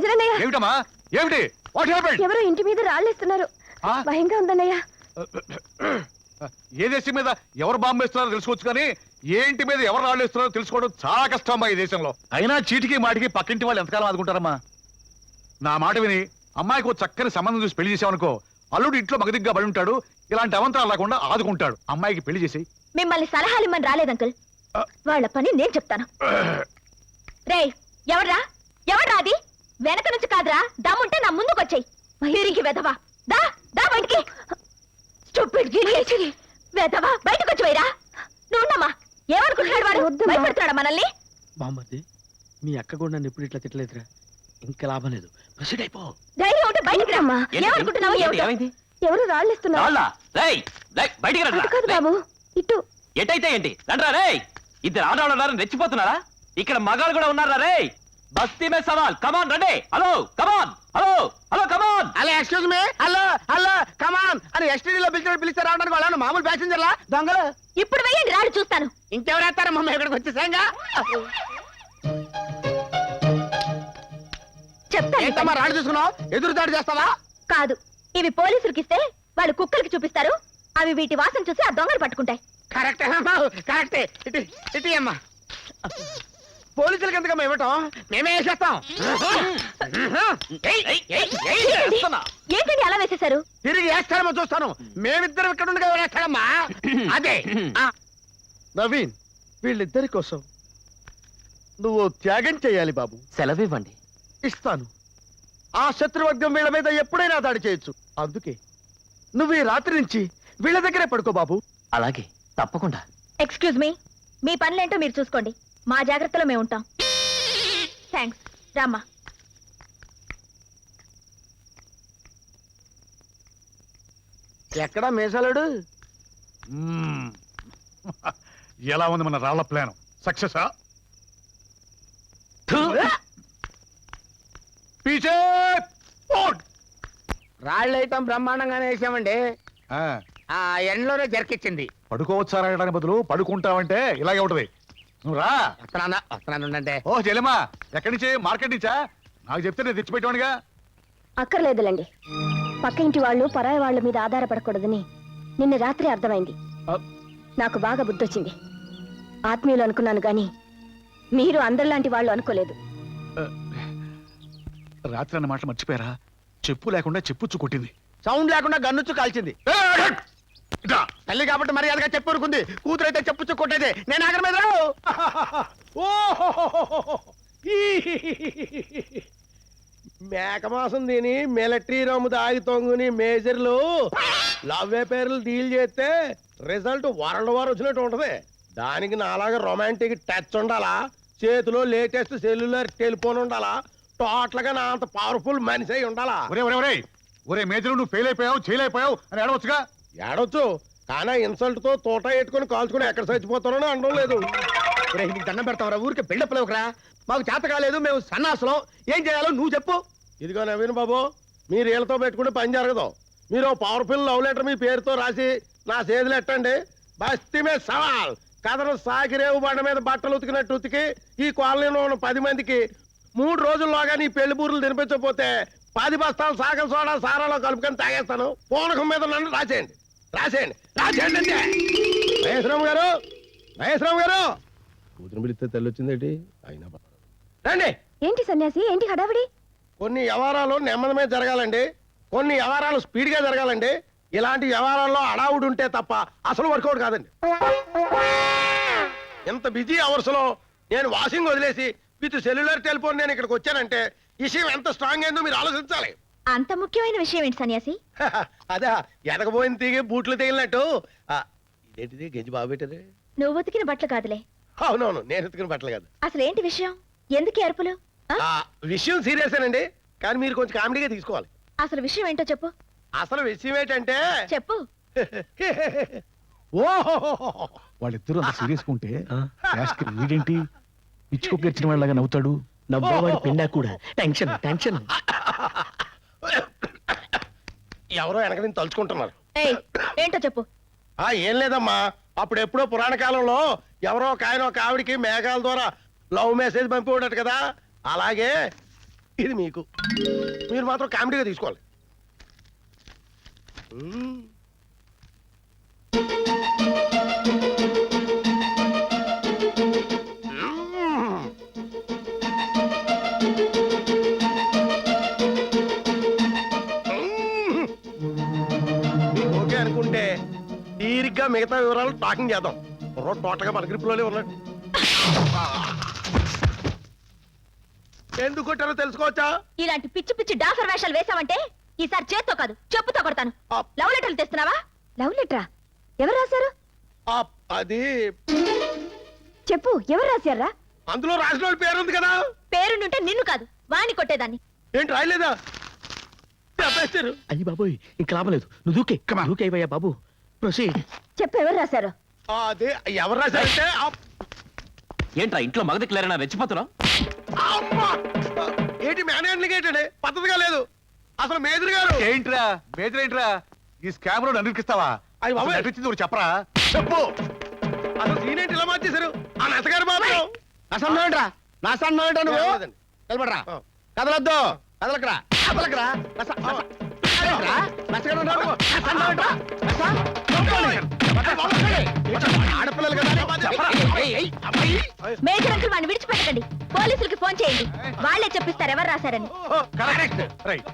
భజనన్నయ్య. ఏమిటమ్మా ఏమిటి? ఎవరో ఇంటి మీద రాళ్ళేస్తున్నారు. భయంగా ఉందన్నయ్య. ఏ దేశం మీద ఎవరు బాంబు వేస్తున్నారో తెలుసుకోవచ్చు కానీ ఏ ఇంటి మీద ఎవరు రాళ్ళు వేస్తున్నారో తెలుసుకోవడం చాలా కష్టం అమ్మా ఈ దేశంలో. అయినా చీటికి మాటికి పక్కింటి వాళ్ళు ఎంతకాలం ఆదుకుంటారమ్మా? నా మాట విని అమ్మాయికి ఒక చక్కని సంబంధం చూసి పెళ్లి చేసావనుకో, అల్లుడు ఇంట్లో మగదిగ్గా పడి ఉంటాడు, ఇలాంటి అవంతరాలు రాకుండా ఆదుకుంటాడు. అమ్మాయికి పెళ్లి చేసి మిమ్మల్ని సలహాలు ఇమ్మని రాలేదు అంకుల్. వాళ్ళ పని నేను చెప్తాను. రే ఎవర్రా ఎవర్రా అది? వెనక నుంచి కాదురా, దమ్ముంటే నా ముందుకు వచ్చాయి. తిరిగి వెధవా దా దా బయటికి. వెధవా బయటకు వచ్చి వైరా. నువ్వున్నమ్మా ఏమనుకుంటున్నాడు వాడు? భయపడుతున్నాడా మనల్ని? బామ్మది మీ అక్క కూడా నన్ను ఎప్పుడు ఇట్లా తిట్టలేదురా. ఇంకా లాభం లేదు, ప్రొసీడ్ అయిపో. ధైర్యం ఉంటే బయటికి రమ్మా. ఏమనుకుంటున్నావు? ఎవరు రాళ్ళిస్తున్నారు? కాదు బాబు, ఇటు. ఎటైతే ఏంటి రండ్రా రే. ఇద్దరు ఆడవాళ్ళు ఉన్నారని రెచ్చిపోతున్నారా? ఇక్కడ మగాళ్ళు కూడా ఉన్నారా రే? బస్తీ మే సవాల్, కమాన్ రండి. Hello come on, hello hello come on. Hello excuse me, hello hello come on అని ఎస్టీడీలో పిలిస్తే రావడానికి వాళ్ళని మామూలు ప్యాసింజర్లా దొంగలు. ఇప్పుడు వెయ్యండి రాడు చూస్తాను. ఇంకెవరు వేస్తారమ్మా? మేము ఇక్కడికి వచ్చేసాంగా. చెప్తాను. రాడు చూసుకున్నావు, ఎదురు దాడి చేస్తావా? కాదు, ఇవి పోలీసులకి ఇస్తే వాళ్ళు కుక్కలకి చూపిస్తారు. అవి వీటి వాసన చూసి ఆ దొంగలు పట్టుకుంటాయి. కరెక్టే అమ్మా, కరెక్టే. ఇటు అమ్మా. పోలీసులకి ఎందుకమ్మా ఇవ్వటం? మేమే వేసేస్తాం. ఏంటండి అలా వేసేశారు? తిరిగి వేస్తారేమో చూస్తాను. మేమిద్దరం ఇక్కడ ఉండగా వేస్తాడమ్మా. అదే నవీన్, వీళ్ళిద్దరి కోసం నువ్వు త్యాగం చేయాలి బాబు. సెలవివ్వండి. ఇస్తాను. ఆ శత్రువర్గం వీళ్ళ మీద ఎప్పుడైనా దాడి చేయొచ్చు. అందుకే నువ్వు ఈ రాత్రి నుంచి వీళ్ళ దగ్గరే పడుకో బాబు. అలాగే, తప్పకుండా. ఎక్స్క్యూజ్ మీ, మీ పనులేంటో మీరు చూసుకోండి. మా జాగ్రత్తలో మేము ఉంటాం. థ్యాంక్స్. రామ్మా. ఎక్కడా మేసాలాడు? ఎలా ఉంది మన రాళ్ల ప్లాన్? సక్సెసా? రాళ్ళు అయితే బ్రహ్మాండంగానే వేసామండి. ఆ ఎండలోనే జర్కిచ్చింది. పడుకోవచ్చారాయడానికి బదులు పడుకుంటావంటే ఇలాగే ఉంటది. నువ్వు రా. వస్తున్నానంటే. ఓ చెల్లెమ్మా, ఎక్కడి నుంచి? మార్కెట్ నుంచా? నాకు చెప్తే నేను తెచ్చిపెట్టేవాడిగా. అక్కర్లేదులండి. పక్క ఇంటి వాళ్ళు పరాయి వాళ్ళ మీద ఆధారపడకూడదని నిన్న రాత్రి అర్థమైంది. నాకు బాగా బుద్ధొచ్చింది. ఆత్మీయులు అనుకున్నాను గాని మీరు అందరిలాంటి వాళ్ళు అనుకోలేదు. రాత్రి అన్న మాటలు మర్చిపోయారా? చెప్పు లేకుండా చెప్పుచ్చు కొట్టింది. సౌండ్ లేకుండా గన్నుచ్చు కాల్చింది. తల్లి కాబట్టి మర్యాదగా చెప్పు ఊరుకుంది. కూతురు అయితే చెప్పుచ్చు కొట్టేది. నేను ఆగర మీద మేకమాసం తిని మిలిటరీ రమ్ము దాగి తొంగుని మేజర్లు లవ్ పేర్లు డీల్ చేస్తే రిజల్ట్ వరల్డ్ వార్ వచ్చినట్టు ఉంటది. దానికి నాలాగా రొమాంటిక్ టచ్ ఉండాలా, చేతిలో లేటెస్ట్ సెల్యులర్ టెలిఫోన్ ఉండాలా, టోటల్ గా నా అంత పవర్ఫుల్ మనిషి అయి ఉండాలా. ఒరే మేజరు, నువ్వు ఫెయిల్ అయిపోయావు, చేయలేకపోయావు అని ఏడవచ్చుగా. ఏడవచ్చు, కానీ ఇన్సల్ట్ తో తోట ఎట్టుకుని కాల్చుకుని ఎక్కడ చచ్చిపోతారో అనడం లేదు. నీకు దండం పెడతావరా? ఊరికి బిల్డప్ లేవుకరా. మాకు చేత కాలేదు, మేము సన్నాసులం. ఏం చేయాలో నువ్వు చెప్పు. ఇదిగో నవీన్ బాబు, మీరు వీళ్ళతో పెట్టుకుంటే పని జరగదు. మీరు పవర్ఫుల్ లవ్ లెటర్ మీ పేరుతో రాసి నా చేతులు ఎట్టండి. బస్తీమే సవాల్ కథను సాకిరేవు బండ మీద బట్టలు ఉతికినట్టు ఉతికి ఈ కాలనీలో ఉన్న 10 మందికి 3 రోజుల్లోగా నీ పెళ్లి బూరులు తినిపించకపోతే 10 బస్తాలు సాగల సోడా సారాలో కలుపుకొని తాగేస్తాను. పూనకం మీద నన్ను రాసేయండి, రాసేయండి, రాసేయండి అంతే. మహేశ్వరరావు గారు, మహేశ్వరరావు గారు, కూతురు పిలిస్తే తెల్లొచ్చిందేంటి? అయినా రండి. ఏంటి సన్యాసి, ఏంటి హడావిడి? కొన్ని వ్యవహారాలు నెమ్మదమే జరగాలండి, కొన్ని వ్యవహారాలు స్పీడ్ గా జరగాలండి. ఇలాంటి వ్యవహారాల్లో అడావుడు ఉంటే తప్ప అసలు వర్కౌట్ కాదండి. ఎంత బిజీ అవర్స్ లో నేను వాషింగ్ వదిలేసి విత్ సెల్యులర్ టెలిఫోన్ నేను ఇక్కడికి వచ్చానంటే విషయం ఎంత స్ట్రాంగ్ అయిందో మీరు ఆలోచించాలి. అంత ముఖ్యమైన విషయం ఏంటి సన్యాసి? అదే ఎదగబోయిన తీగి బూట్లు తగిలినట్టు. ఇదేంటిది గెంజి బాగా పెట్టదే? నువ్వు ఉతికిన బట్టలు కాదులే. అవునవును, నేను ఉతికిన బట్టలు కాదు. అసలు ఏంటి విషయం? ఎందుకు అరుపులు? విషయం సీరియసేనండి, కానీ మీరు కొంచెం కామెడీగా తీసుకోవాలి. అసలు విషయం ఏంటో చెప్పు. అసలు విషయం ఏంటంటే చెప్పు. వాళ్ళిద్దరూ అంత సీరియస్ ఉంటే వీడేంటి పిచ్చుకు గెలిచిన వాళ్ళగా నవ్వుతాడు? నవ్వేవాడు పిండా కూడా. Tension tension. ఎవరో వెనక నుంచి తలుచుకుంటున్నారు. ఏంటో చెప్పు. ఏం లేదమ్మా, అప్పుడెప్పుడో పురాణ కాలంలో ఎవరో ఒక ఆయన ఒక ఆవిడికి మేఘాల ద్వారా లవ్ మెసేజ్ పంపిపోడట కదా. అలాగే ఇది మీకు. మీరు మాత్రం కామెడీగా తీసుకోవాలి. మీకు ఓకే అనుకుంటే తీరిగ్గా మిగతా వివరాలు టాకింగ్ చేద్దాం. టోటల్గా మన గ్రిప్లోనే ఉన్నాడు. ఎందుకు కొట్టారో తెలుసుకోవచ్చా? ఇలాంటి పిచ్చి పిచ్చి డాఫర్ వేషాలు వేసావంటే ఈసారి చేత్తో కాదు చెప్పుతో కొడతాను. లవ్ లెటర్లు తెస్తున్నావా? లవ్ లెటరా? ఎవరు రాశారు? అది చెప్పు, ఎవరు రాశారా? అందులో రాసిన వాళ్ళ పేరు ఉంది కదా. పేరుంటే నిన్ను కాదు వాణ్ణి కొట్టేదాన్ని. ఏంటి రాయలేదా? చెప్పేస్తారు. అయ్యి బాబోయ్, ఇంక లాభం లేదు. నువ్వు దూకే దూకే అయ్యా బాబు. ప్రొసీడ్. చెప్పు, ఎవరు రాశారు? అదే ఎవరు రాశారంటే ఏంట్రా ఇంట్లో మగ దిక్కులేరన్నా రెచ్చిపోతున్నావు? అమ్మా! ఏంటి మేనేజర్లకి ఏంటండి పద్ధతిగా లేదు. అసలు మేజర్ గారు ఏంట్రా మేజర్ ఏంట్రా ఈ స్కామ్ లో నన్నుకిస్తావా? అయ్య బాబోయ్. నటించింది ఒకటి చెప్పరా? చెప్పు. అసలు సీన్ ఏంటి ఇలా మార్చేశారు? ఆ నసగారు బాబు నసన్నాంట్రా నసన్నాంట నువ్వు లేదండి. నిలబడరా. ఆ. కదలొద్దు, కదలకరా కదలకరా. ఆడపిల్లలు కదా. మేజర్ అంకుల్ వాడిని విడిచిపెట్టకండి. పోలీసులకి ఫోన్ చేయండి, వాళ్ళే చెప్పిస్తారు ఎవరు రాశారని. Correct right.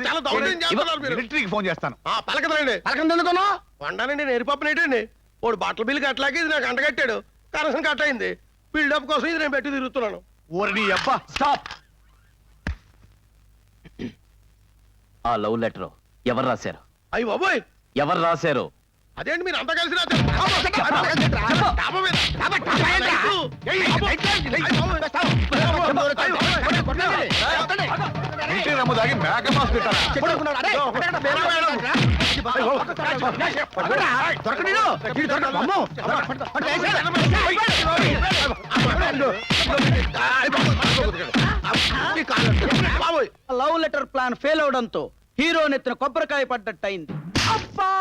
చాలా దౌర్జన్యం చేస్తున్నారు మీరు. మిలిటరీకి ఫోన్ చేస్తాను. పలకదండి. పలకండి ఎందుకున్నా? వండానండి నేర్పప్పనేటండి. వాడు బట్టల బిల్లు కట్టలాకి ఇది నాకు అంటగట్టాడు. కనెక్షన్ కట్ అయింది. బిల్డప్ కోసం ఇది నేను పెట్టి తిరుగుతున్నాను. ఊరిని అబ్బా స్టాప్. ఆ లవ్ లెటర్ ఎవరు రాశారు? అయ్యి బాబోయ్, ఎవరు రాశారు? అదేంటి మీరు అంతా కలిసి రాశారు? డాబా మీద. ఇంటి రమ్ము దాగి మేక మాస్ పెట్టారా? లవ్ లెటర్ ప్లాన్ ఫెయిల్ అవడంతో హీరో నెత్తిన కొబ్బరికాయ పడ్డట్టయింది. అబ్బా!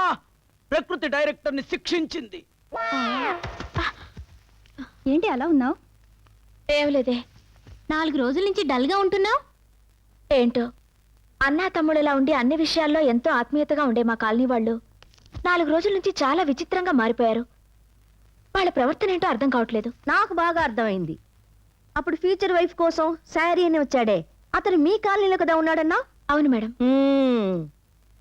ప్రకృతి డైరెక్టర్ ని శిక్షించింది. ఏంటి అలా ఉన్నావు? ఏం లేదే. 4 రోజుల నుంచి డల్ గా ఉంటున్నావు ఏంటో. అన్నా తమ్ముడులా ఉండి అన్ని విషయాల్లో ఎంతో ఆత్మీయతగా ఉండే మా కాలనీ వాళ్ళు 4 రోజుల నుంచి చాలా విచిత్రంగా మారిపోయారు. వాళ్ళ ప్రవర్తన ఏంటో అర్థం కావట్లేదు. నాకు బాగా అర్థమైంది. అప్పుడు ఫ్యూచర్ వైఫ్ కోసం శారీ అని వచ్చాడే, అతను మీ కాలనీలో కదా ఉన్నాడన్నా? అవును మేడం.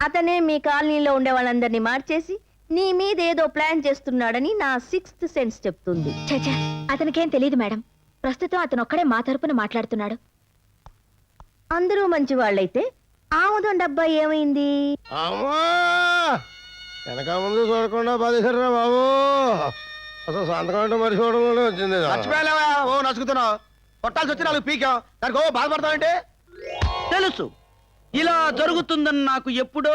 అతనే మీ కాలనీలో ఉండే వాళ్ళందరినీ మార్చేసి నీ మీద ఏదో ప్లాన్ చేస్తున్నాడని నా 6th సెన్స్ చెప్తుంది. చచ్చా, అతనికేం తెలియదు మేడం. ప్రస్తుతం అతను ఒక్కడే మా తరపున మాట్లాడుతున్నాడు. అందరూ మంచి వాళ్ళైతే ఆముదం డబ్బా ఏమైంది? అమ్మా వెనక ముందు చూడకుండా బాధేశారా బాబు. అసలు సంతకం అంటే మరి చూడడంలోనే వచ్చింది. మర్చిపోయావా? ఓ నసుకుతున్నావు. కొట్టాల్సి వచ్చి 4 పీకా దానికి ఓ బాధపడతావంటే? తెలుసు ఇలా జరుగుతుందని నాకు ఎప్పుడో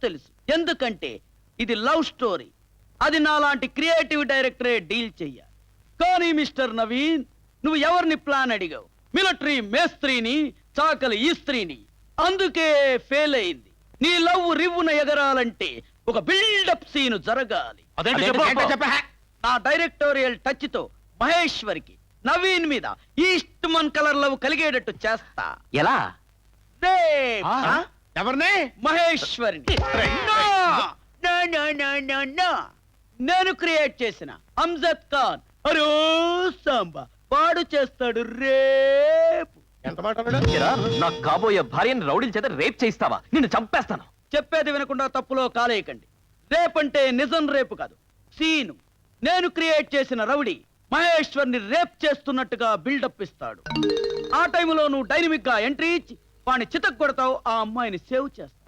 తెలుసు. ఎందుకంటే ఇది లవ్ స్టోరీ. అది నాలాంటి క్రియేటివ్ డైరెక్టరే డీల్ చెయ్యాలి. కానీ మిస్టర్ నవీన్, నువ్వు ఎవరిని ప్లాన్ అడిగావు? మిలిటరీ మేస్త్రీని, చాకలి ఈ స్త్రీని. అందుకే ఫెయిల్ అయింది. నీ లవ్ రివ్వున ఎగరాలంటే ఒక బిల్డప్ సీన్ జరగాలి. నా డైరెక్టోరియల్ టచ్ తో మహేశ్వరికి నవీన్ మీద ఈస్ట్మన్ కలర్ లవ్ కలిగేటట్టు చేస్తా. ఎలా? రేప్. ఆ? ఎవరిని? మహేశ్వరిని. No, no, no, no, no. నేను క్రియేట్ చేసిన అంజద్ ఖాన్ అరో సాంబా వాడు చేస్తాడు రేప్. ఎంత మాట అన్నాడు? ఏరా, నాకు కాబోయే భార్యని రౌడీల చేత రేప్ చేయిస్తావా? నిన్ను చంపేస్తాను. చెప్పేది వినకుండా తప్పులో కాలేయకండి. రేప్ అంటే నిజం రేపు కాదు, సీను. నేను క్రియేట్ చేసిన రౌడీ మహేశ్వర్ని రేప్ చేస్తున్నట్టుగా బిల్డప్ ఇస్తాడు. ఆ టైంలో నువ్వు డైనమిక్ గా ఎంట్రీ ఇచ్చి వాడిని చితక్ కొడతావు, ఆ అమ్మాయిని సేవ్ చేస్తావు.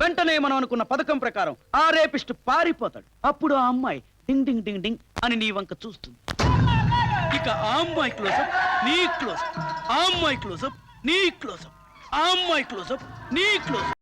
వెంటనే మనం అనుకున్న పథకం ప్రకారం ఆ రేపిస్ట్ పారిపోతాడు. అప్పుడు ఆ అమ్మాయి డింగ్ డింగ్ డింగ్ డింగ్ అని నీ వంక చూస్తుంది. ఇక ఆ అమ్మాయి క్లోజప్, నీ క్లోజప్, ఆ అమ్మాయి క్లోజప్, నీ క్లోజప్, ఆ అమ్మాయి క్లోజప్, నీ క్లోజప్.